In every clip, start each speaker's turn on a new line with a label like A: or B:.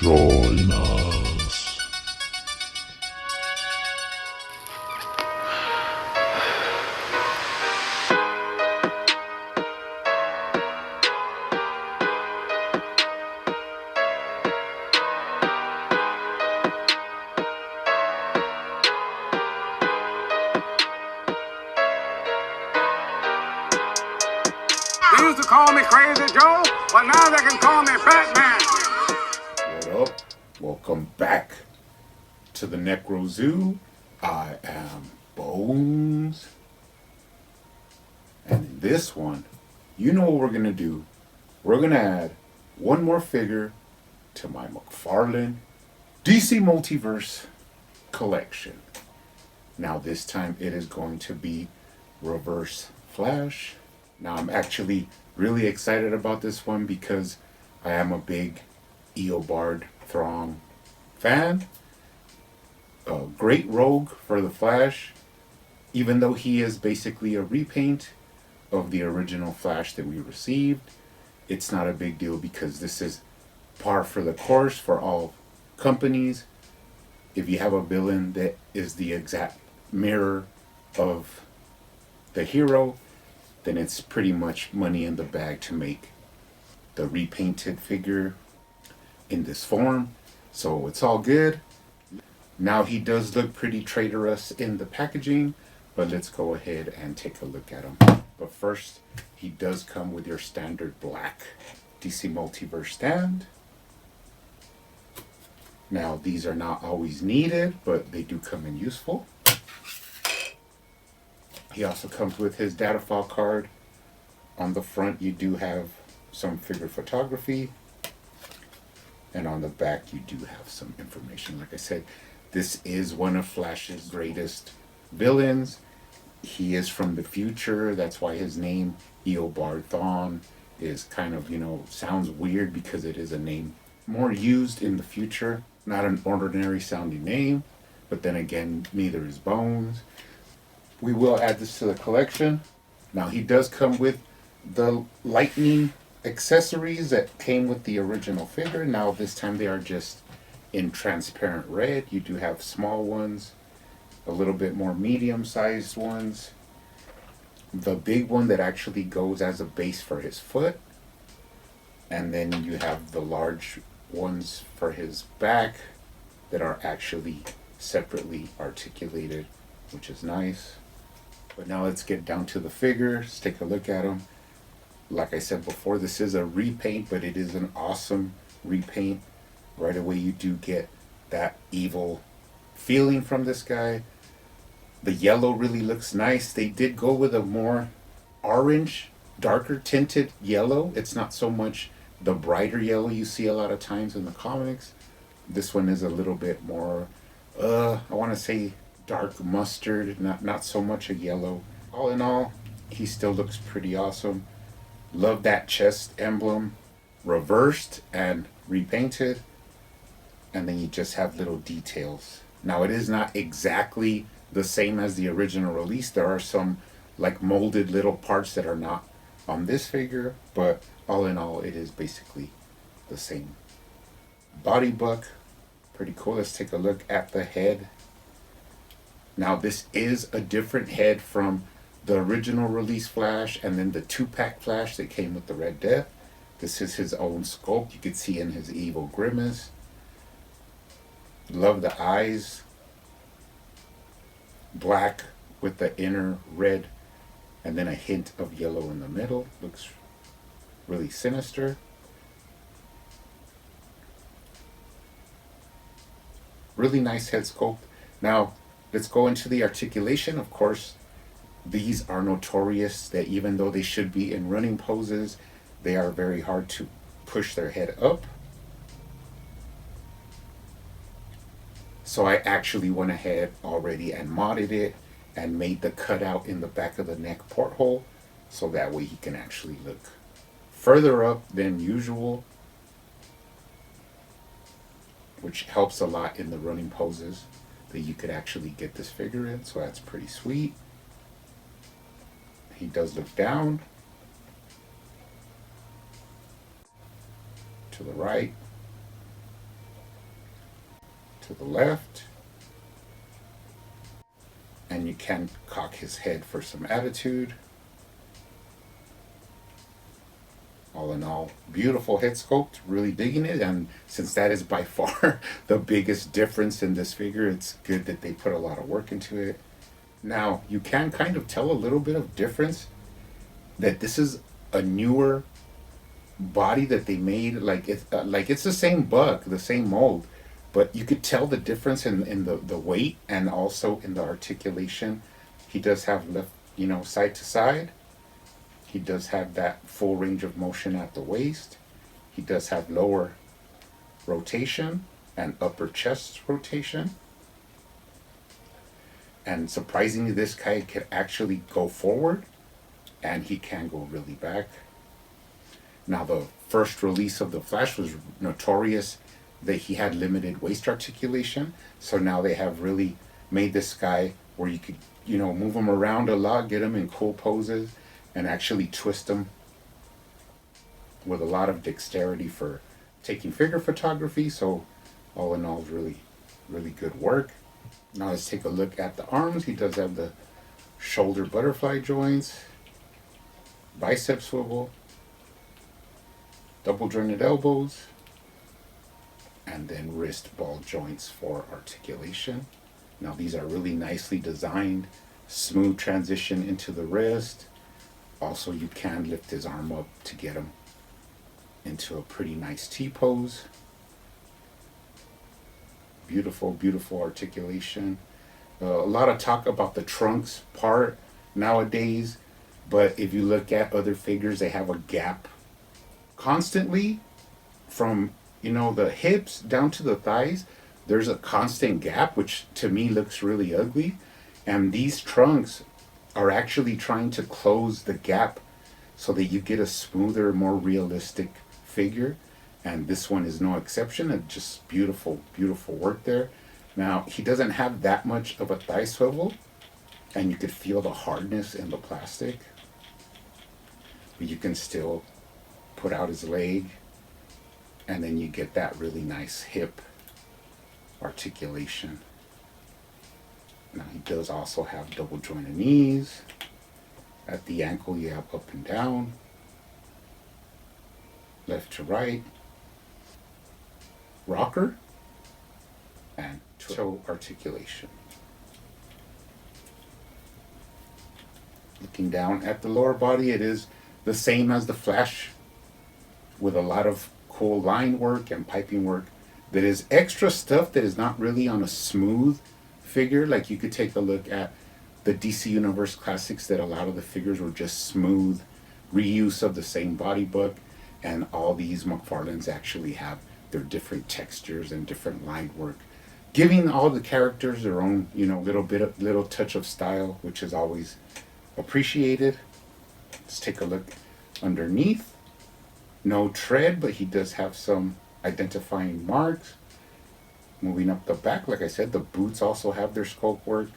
A: Join us.
B: They used to call me Crazy Joe, but now they can call me Batman.
C: What up? Welcome back to the Necro Zoo. I am Bones. And in this one, you know what we're going to do. We're going to add one more figure to my McFarlane DC Multiverse collection. Now this time it is going to be Reverse Flash. Now I'm actually really excited about this one because I am a big Eobard Throng fan. A great rogue for the Flash, even though he is basically a repaint of the original Flash that we received. It's not a big deal because this is par for the course for all companies. If you have a villain that is the exact mirror of the hero, then it's pretty much money in the bag to make the repainted figure in this form. So it's all good. Now he does look pretty traitorous in the packaging, but let's go ahead and take a look at him. But first, he does come with your standard black DC Multiverse stand. Now these are not always needed, but they do come in useful. He also comes with his data file card. On the front you do have some figure photography, and on the back you do have some information. Like I said, this is one of Flash's greatest villains. He is from the future. That's why his name, Eobard Thawne, is kind of, sounds weird because it is a name more used in the future. Not an ordinary sounding name, but then again, neither is Bones. We will add this to the collection. Now he does come with the lightning accessories that came with the original figure. Now this time they are just in transparent red. You do have small ones, a little bit more medium-sized ones, the big one that actually goes as a base for his foot, and then you have the large ones for his back that are actually separately articulated, which is nice. But now let's get down to the figures, take a look at them. Like I said before, this is a repaint, but it is an awesome repaint. Right away you do get that evil feeling from this guy. The yellow really looks nice. They did go with a more orange, darker tinted yellow. It's not so much the brighter yellow you see a lot of times in the comics. This one is a little bit more, I want to say dark mustard, not so much a yellow. All in all, he still looks pretty awesome. Love that chest emblem, reversed and repainted. And then you just have little details. Now it is not exactly the same as the original release. There are some like molded little parts that are not on this figure, but all in all it is basically the same. Body buck, pretty cool. Let's take a look at the head. Now this is a different head from the original release Flash and then the 2-pack Flash that came with the Red Death. This is his own sculpt. You can see in his evil grimace. Love the eyes. Black with the inner red and then a hint of yellow in the middle. Looks really sinister. Really nice head sculpt. Now let's go into the articulation. Of course, these are notorious that even though they should be in running poses, they are very hard to push their head up. So I actually went ahead already and modded it and made the cutout in the back of the neck porthole so that way he can actually look further up than usual, which helps a lot in the running poses that you could actually get this figure in. So that's pretty sweet. He does look down to the right. the left. And you can cock his head for some attitude. All in all, beautiful head sculpt, really digging it. And since that is by far the biggest difference in this figure, it's good that they put a lot of work into it. Now, you can kind of tell a little bit of difference that this is a newer body that they made. Like it's the same buck, the same mold, but you could tell the difference in the weight and also in the articulation. He does have left, side to side. He does have that full range of motion at the waist. He does have lower rotation and upper chest rotation. And surprisingly, this guy could actually go forward and he can go really back. Now, the first release of the Flash was notorious that he had limited waist articulation. So now they have really made this guy where you could, move him around a lot, get him in cool poses, and actually twist them with a lot of dexterity for taking figure photography. So all in all, really, really good work. Now let's take a look at the arms. He does have the shoulder butterfly joints, bicep swivel, double jointed elbows, and then wrist ball joints for articulation. Now these are really nicely designed, smooth transition into the wrist. Also, you can lift his arm up to get him into a pretty nice T-pose. Beautiful, beautiful articulation. A lot of talk about the trunks part nowadays, but if you look at other figures, they have a gap constantly from, the hips down to the thighs. There's a constant gap, which to me looks really ugly. And these trunks are actually trying to close the gap so that you get a smoother, more realistic figure. And this one is no exception. It's just beautiful, beautiful work there. Now, he doesn't have that much of a thigh swivel, and you could feel the hardness in the plastic. But you can still put out his leg, and then you get that really nice hip articulation. Now he does also have double jointed knees. At the ankle you have up and down, left to right, rocker, and toe articulation. Looking down at the lower body, it is the same as the Flash, with a lot of cool line work and piping work. That is extra stuff that is not really on a smooth figure. Like you could take a look at the DC Universe classics, that a lot of the figures were just smooth reuse of the same body book, and all these McFarlanes actually have their different textures and different line work, giving all the characters their own, little touch of style, which is always appreciated. Let's take a look underneath. No tread, but he does have some identifying marks. Moving up the back, like I said, the boots also have their sculpt work.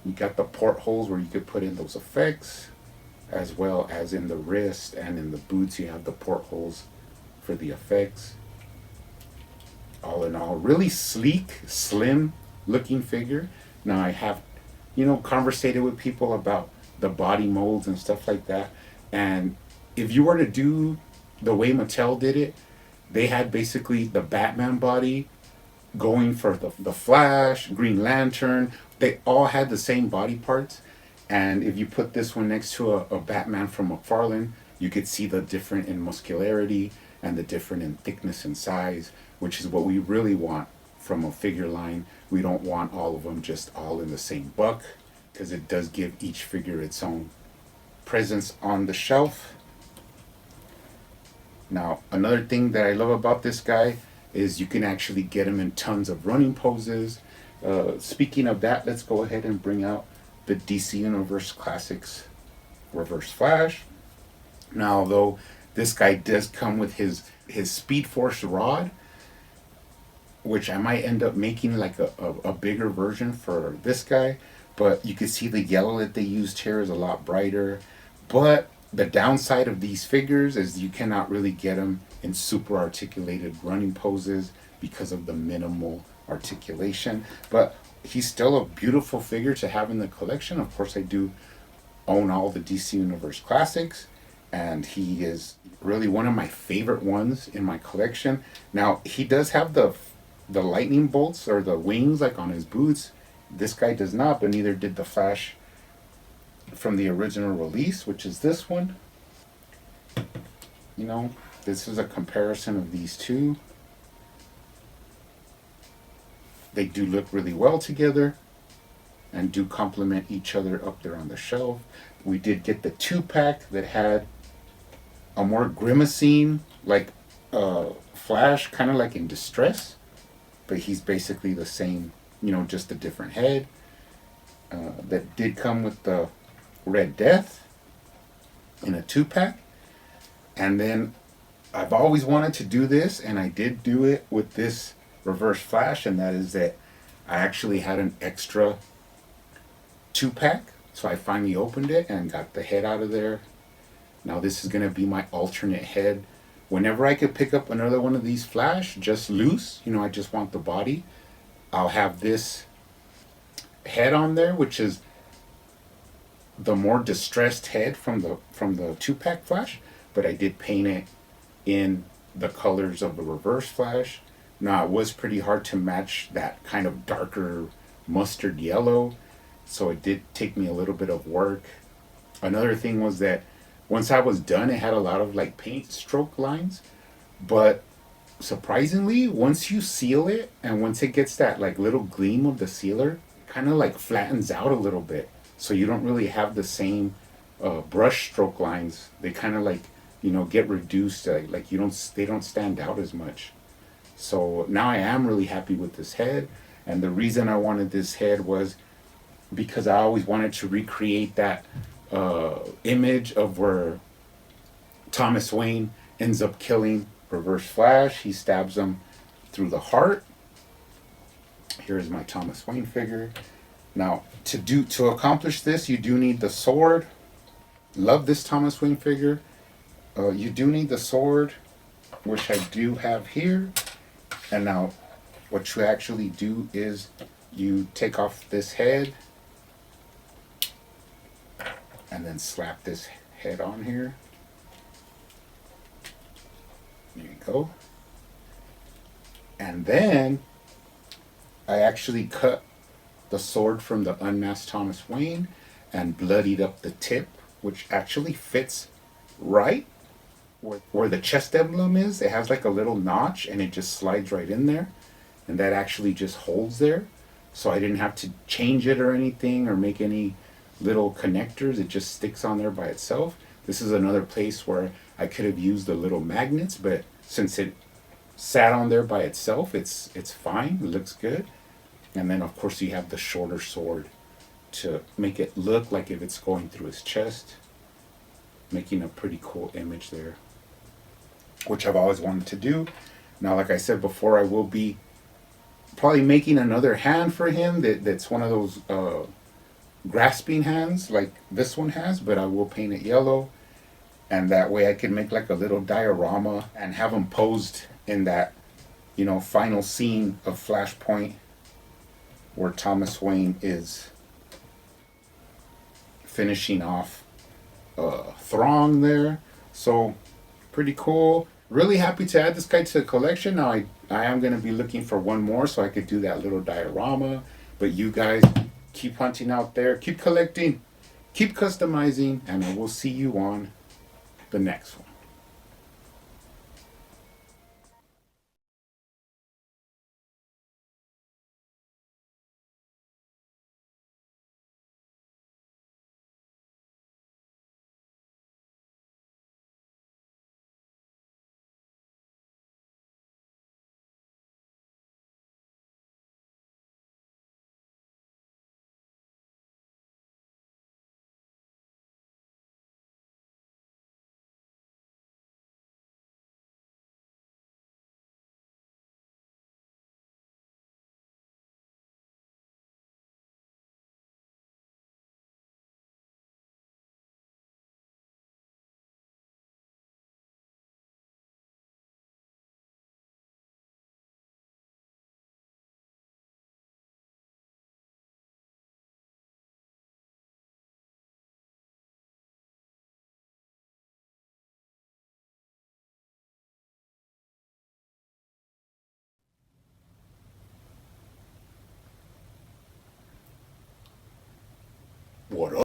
C: You got the portholes where you could put in those effects, as well as in the wrist and in the boots you have the portholes for the effects. All in all, really sleek, slim looking figure. Now I have, conversated with people about the body molds and stuff like that. And if you were to do the way Mattel did it, they had basically the Batman body going for the Flash, Green Lantern. They all had the same body parts. And if you put this one next to a Batman from McFarlane, you could see the different in muscularity and the different in thickness and size, which is what we really want from a figure line. We don't want all of them just all in the same buck, because it does give each figure its own presence on the shelf. Now, another thing that I love about this guy is you can actually get him in tons of running poses. Speaking of that, let's go ahead and bring out the DC Universe Classics Reverse Flash. Now, although this guy does come with his Speed Force rod, which I might end up making like a bigger version for this guy, but you can see the yellow that they used here is a lot brighter. But the downside of these figures is you cannot really get them in super articulated running poses because of the minimal Articulation. But he's still a beautiful figure to have in the collection. Of course, I do own all the DC Universe classics, and he is really one of my favorite ones in my collection. Now, he does have the lightning bolts or the wings like on his boots. This guy does not, but neither did the Flash from the original release, which is this one. You know, this is a comparison of these two. They do look really well together and do complement each other up there on the shelf. We did get the 2-pack that had a more grimacing, like Flash, kind of like in distress, but he's basically the same, you know, just a different head. That did come with the Red Death in a 2-pack. And then I've always wanted to do this, and I did do it with this Reverse Flash, and that is that I actually had an extra 2-pack, so I finally opened it and got the head out of there. Now this is going to be my alternate head. Whenever I could pick up another one of these Flash, just loose, you know, I just want the body, I'll have this head on there, which is the more distressed head from the 2-pack Flash, but I did paint it in the colors of the Reverse Flash. Now, it was pretty hard to match that kind of darker mustard yellow, so it did take me a little bit of work. Another thing was that once I was done, it had a lot of like paint stroke lines, but surprisingly, once you seal it and once it gets that like little gleam of the sealer, it kind of like flattens out a little bit, so you don't really have the same brush stroke lines. They kind of like, you know, get reduced, like they don't stand out as much. So now I am really happy with this head, and the reason I wanted this head was because I always wanted to recreate that image of where Thomas Wayne ends up killing Reverse Flash. He stabs him through the heart. Here's my Thomas Wayne figure. Now, to accomplish this, you do need the sword. Love this Thomas Wayne figure. You do need the sword, which I do have here. And now, what you actually do is you take off this head and then slap this head on here. There you go. And then I actually cut the sword from the unmasked Thomas Wayne and bloodied up the tip, which actually fits right where the chest emblem is. It has like a little notch and it just slides right in there, and that actually just holds there, so I didn't have to change it or anything or make any little connectors. It just sticks on there by itself. This is another place where I could have used the little magnets, but since it sat on there by itself, it's fine. It looks good. And then of course you have the shorter sword to make it look like if it's going through his chest, making a pretty cool image there, which I've always wanted to do. Now, like I said before, I will be probably making another hand for him that's one of those grasping hands like this one has, but I will paint it yellow, and that way I can make like a little diorama and have him posed in that, you know, final scene of Flashpoint where Thomas Wayne is finishing off Throng there. So pretty cool. Really happy to add this guy to the collection. Now I am going to be looking for one more so I could do that little diorama. But you guys keep hunting out there, keep collecting, keep customizing, and I will see you on the next one.